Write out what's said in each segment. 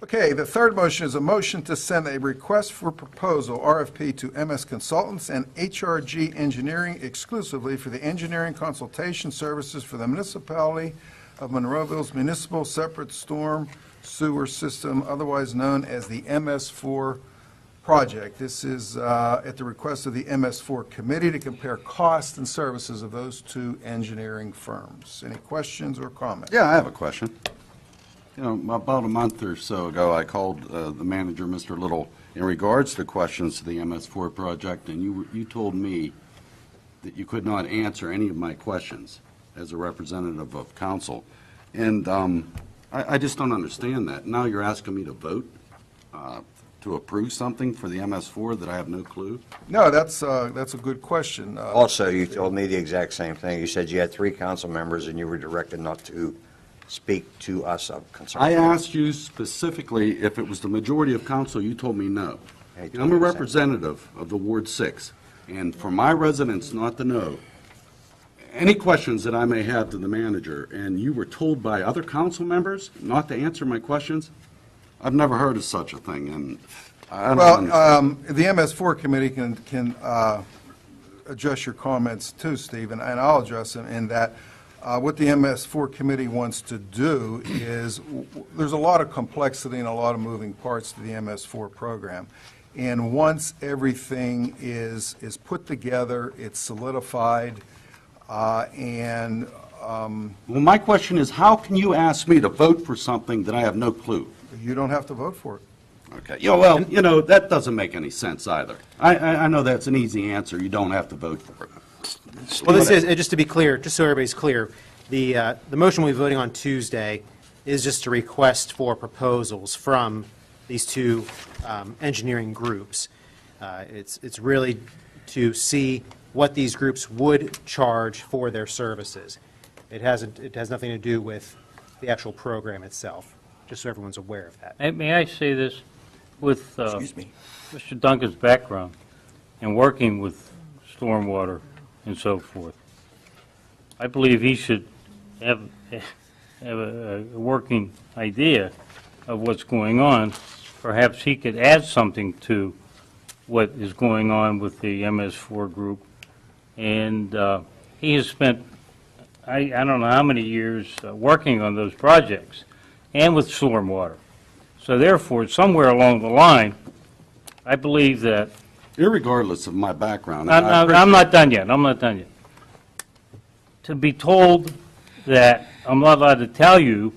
Okay, the third motion is a motion to send a request for proposal, RFP, to MS Consultants and HRG Engineering exclusively for the engineering consultation services for the municipality of Monroeville's municipal separate storm sewer system, otherwise known as the MS4 project. This is at the request of the MS4 committee to compare costs and services of those two engineering firms. Any questions or comments? Yeah, I have a question. You know, about a month or so ago, I called the manager, Mr. Little, in regards to questions to the MS4 project, and you told me that you could not answer any of my questions as a representative of council. And I just don't understand that. Now you're asking me to vote to approve something for the MS4 that I have no clue? No, that's a good question. Also, you told me the exact same thing. You said you had 3 council members and you were directed not to speak to us of concern. I asked you specifically if it was the majority of council. You told me no. Hey, I'm a representative of the Ward 6, and for my residents not to know any questions that I may have to the manager, and you were told by other council members not to answer my questions, I've never heard of such a thing, and I don't understand. The MS4 committee can address your comments too, Steve, and I'll address them in that what the MS4 committee wants to do is, there's a lot of complexity and a lot of moving parts to the MS4 program. And once everything is put together, it's solidified, and Well, my question is, how can you ask me to vote for something that I have no clue? you don't have to vote for it. Okay, yeah, well, you know, that doesn't make any sense either. I know that's an easy answer. You don't have to vote for it. Well, this is, just to be clear, just so everybody's clear, the motion we'll be voting on Tuesday is just a request for proposals from these two engineering groups. It's really to see what these groups would charge for their services. It has nothing to do with the actual program itself, just so everyone's aware of that. May I say this? With Excuse me. Mr. Duncan's background and working with stormwater and so forth, I believe he should have a working idea of what's going on. Perhaps he could add something to what is going on with the MS4 group. And he has spent, I don't know how many years working on those projects and with stormwater. So therefore, somewhere along the line, I believe that... Irregardless of my background. I'm not done yet. I'm not done yet. To be told that I'm not allowed to tell you,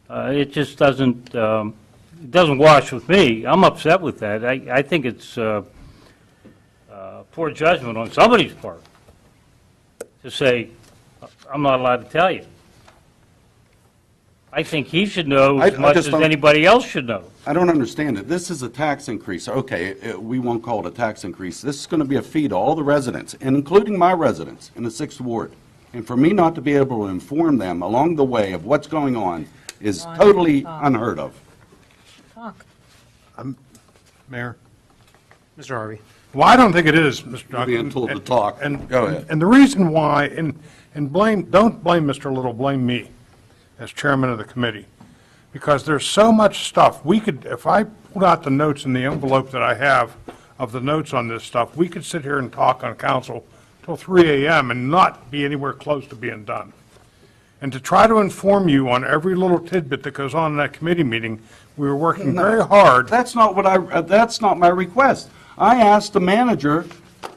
it just doesn't wash with me. I'm upset with that. I think it's poor judgment on somebody's part to say, I'm not allowed to tell you. I think he should know as much as anybody else should know. I don't understand it. This is a tax increase. Okay, we won't call it a tax increase. This is going to be a fee to all the residents, and including my residents in the 6th Ward. And for me not to be able to inform them along the way of what's going on is totally unheard of. Talk. Mayor? Mr. Harvey. Well, I don't think it is, Mr. You're being Duncan. told to talk. Go ahead. And the reason why, and don't blame Mr. Little, blame me as chairman of the committee, because there's so much stuff. We could, if I pulled out the notes in the envelope that I have of the notes on this stuff, we could sit here and talk on council till 3 a.m. and not be anywhere close to being done. And to try to inform you on every little tidbit that goes on in that committee meeting, we were working very hard. That's not that's not my request. I asked the manager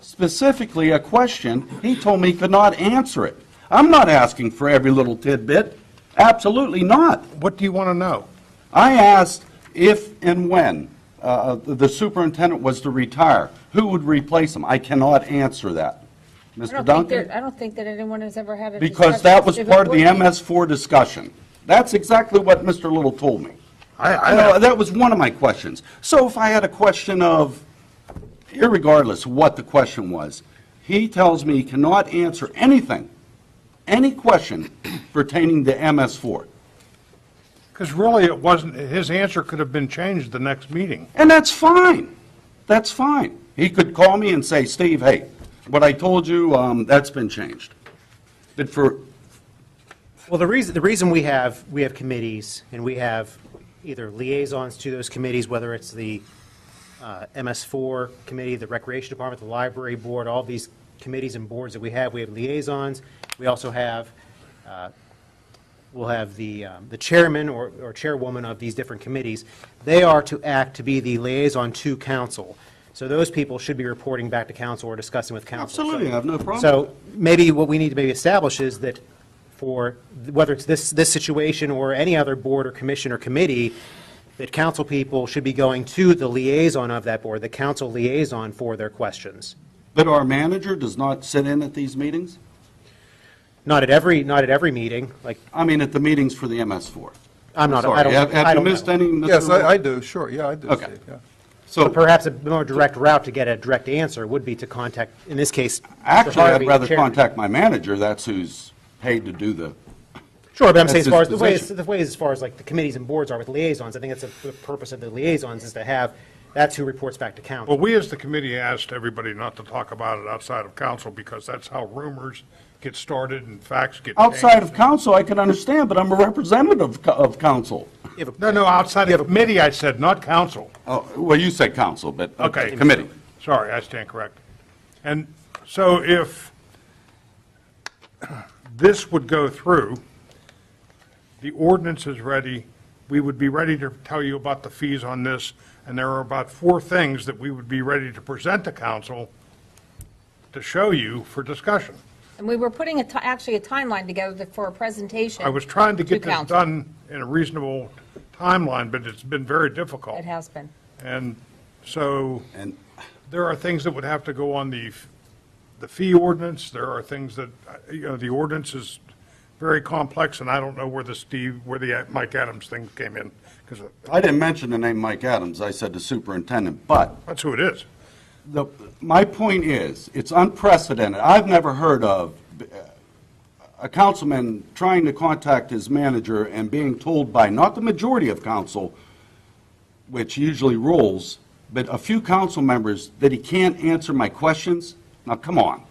specifically a question. He told me he could not answer it. I'm not asking for every little tidbit. Absolutely not. What do you want to know? I asked if and when the superintendent was to retire, who would replace him? I cannot answer that. Mr. Duncan? I don't think that anyone has ever had a Because discussion that was if it part of the would be. MS4 discussion. That's exactly what Mr. Little told me. That was one of my questions. So if I had a question of, irregardless of what the question was, he tells me he cannot answer anything, any question pertaining to MS4. Because really, it wasn't, his answer could have been changed the next meeting. And that's fine. That's fine. He could call me and say, Steve, hey, what I told you, that's been changed. But for... Well, the reason we have committees and we have either liaisons to those committees, whether it's the MS4 committee, the Recreation Department, the Library Board, all these committees and boards that we have liaisons. We also have, we'll have the chairman or chairwoman of these different committees. They are to act to be the liaison to council. So those people should be reporting back to council or discussing with council. Absolutely, I have no problem. So maybe what we need to maybe establish is that for, whether it's this situation or any other board or commission or committee, that council people should be going to the liaison of that board, the council liaison, for their questions. But our manager does not sit in at these meetings? Not at every meeting, like, I mean, at the meetings for the MS4. I'm not, Sorry, I don't, have I you don't missed know. any? Mr. Yes, Little? I do, sure, yeah, I do, Okay. Steve, yeah. So But perhaps a more direct route to get a direct answer would be to contact, in this case, Mr. actually, Harvey, I'd the rather chairman. contact my manager. That's who's paid to do the, Sure, but I'm That's saying as far as his the way as far as like the committees and boards are with liaisons, I think that's the purpose of the liaisons is to have, that's who reports back to council. Well, we as the committee asked everybody not to talk about it outside of council because that's how rumors get started and facts get outside changed. of council, I can understand, but I'm a representative of council. No, outside of committee, I said, not council. Oh, well, you said council, but, okay, Okay. committee. Sorry, I stand corrected. And so if this would go through, the ordinance is ready, we would be ready to tell you about the fees on this, and there are about 4 things that we would be ready to present to council to show you for discussion. And we were putting actually a timeline together for a presentation. I was trying to get this council. done in a reasonable timeline, but it's been very difficult. It has been. And so And there are things that would have to go on the fee ordinance. There are things that, the ordinance is very complex, and I don't know where the Mike Adams thing came in, because I didn't mention the name Mike Adams, I said the superintendent, but that's who it is. my point is, it's unprecedented. I've never heard of a councilman trying to contact his manager and being told by not the majority of council, which usually rules, but a few council members that he can't answer my questions. Now, come on.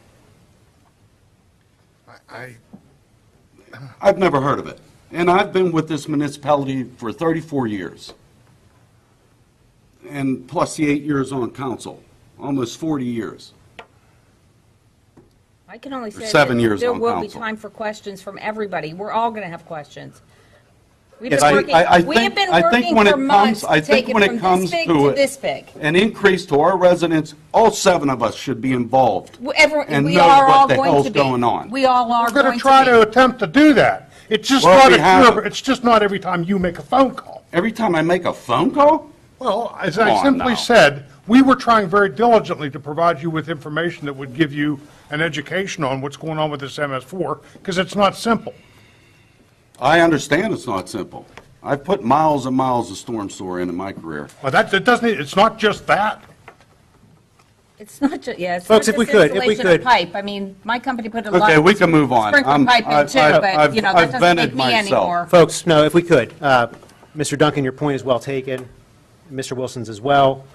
I've never heard of it. And I've been with this municipality for 34 years. And plus the 8 years on council, almost 40 years. I can only say 7 that years there on will be council. time for questions from everybody. We're all going to have questions. We've Yes, been working, we have been I think working when for it months comes- I to think take it when it from this comes big to to it- this big. An increase to our residents, all 7 of us should be involved. And We know are what all the going hell's to be. going on. We all are We're going going to to try be. to attempt to do that. It's just Well, not we a haven't. pure, it's just not every time you make a phone call. Every time I make a phone call? Well, as Come I on simply now. said, we were trying very diligently to provide you with information that would give you an education on what's going on with this MS4, because it's not simple. I understand it's not simple. I've put miles and miles of storm sewer in my career. Well, that doesn't, it's not just that. It's not just, yeah, it's Folks, not if we just could, installation of pipe. I mean, my company put a lot. Okay, we can move on. Sprinkler pipe in too, but, you know, that I've doesn't vented make me myself. anymore. Folks, no, if we could, Mr. Duncan, your point is well taken, Mr. Wilson's as well.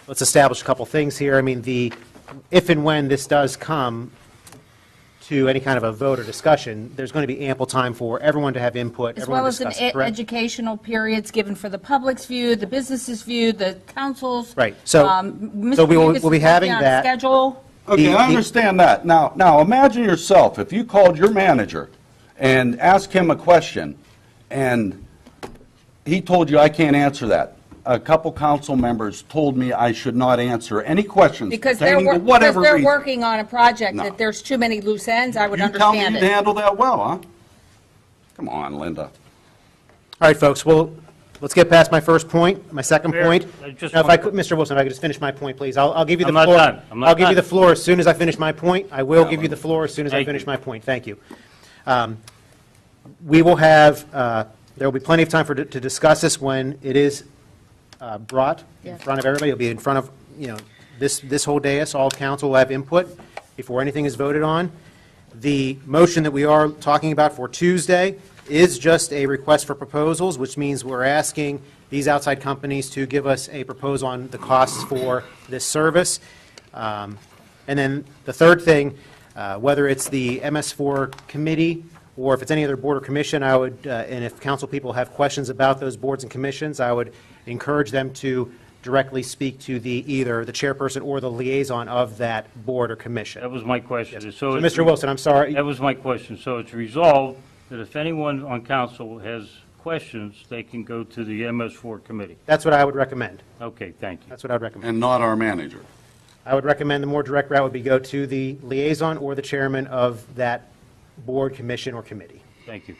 Let's establish a couple things here. I mean, if and when this does come to any kind of a vote or discussion, there's going to be ample time for everyone to have input, As everyone well to as an discuss it, correct? educational periods given for the public's view, the business's view, the council's. Right, so Mr. we will- Hughes we'll be is having working on a that. Schedule. Okay, The- I understand that. Now, imagine yourself, if you called your manager and asked him a question, and he told you, I can't answer that. A couple council members told me I should not answer any questions Because they're, pertaining to whatever because they're reason. working on a project No. that there's too many loose ends, I would You tell me understand you'd it. handle that well, huh? Come on, Linda. All right, folks, well, let's get past my first point, my second Mayor, point. I just Now, if I want could, Mr. Wilson, if I could just finish my point, please. I'll give you the I'm not floor. done. I'm not I'll give you done. the floor as soon as I finish my point. I will give you the floor as soon as I Thank finish you. my point. Thank you. We will have, there will be plenty of time to discuss this when it is brought in Yeah. front of everybody. It'll be in front of, this whole dais, all council will have input before anything is voted on. The motion that we are talking about for Tuesday is just a request for proposals, which means we're asking these outside companies to give us a proposal on the costs for this service. And then the third thing, whether it's the MS4 committee or if it's any other board or commission, I would, and if council people have questions about those boards and commissions, I would encourage them to directly speak to either the chairperson or the liaison of that board or commission. That was my question. So, Mr. Wilson, I'm sorry. That was my question. So it's resolved that if anyone on council has questions, they can go to the MS4 committee. That's what I would recommend. Okay, thank you. That's what I would recommend. And not our manager. I would recommend the more direct route would be go to the liaison or the chairman of that board, commission, or committee. Thank you.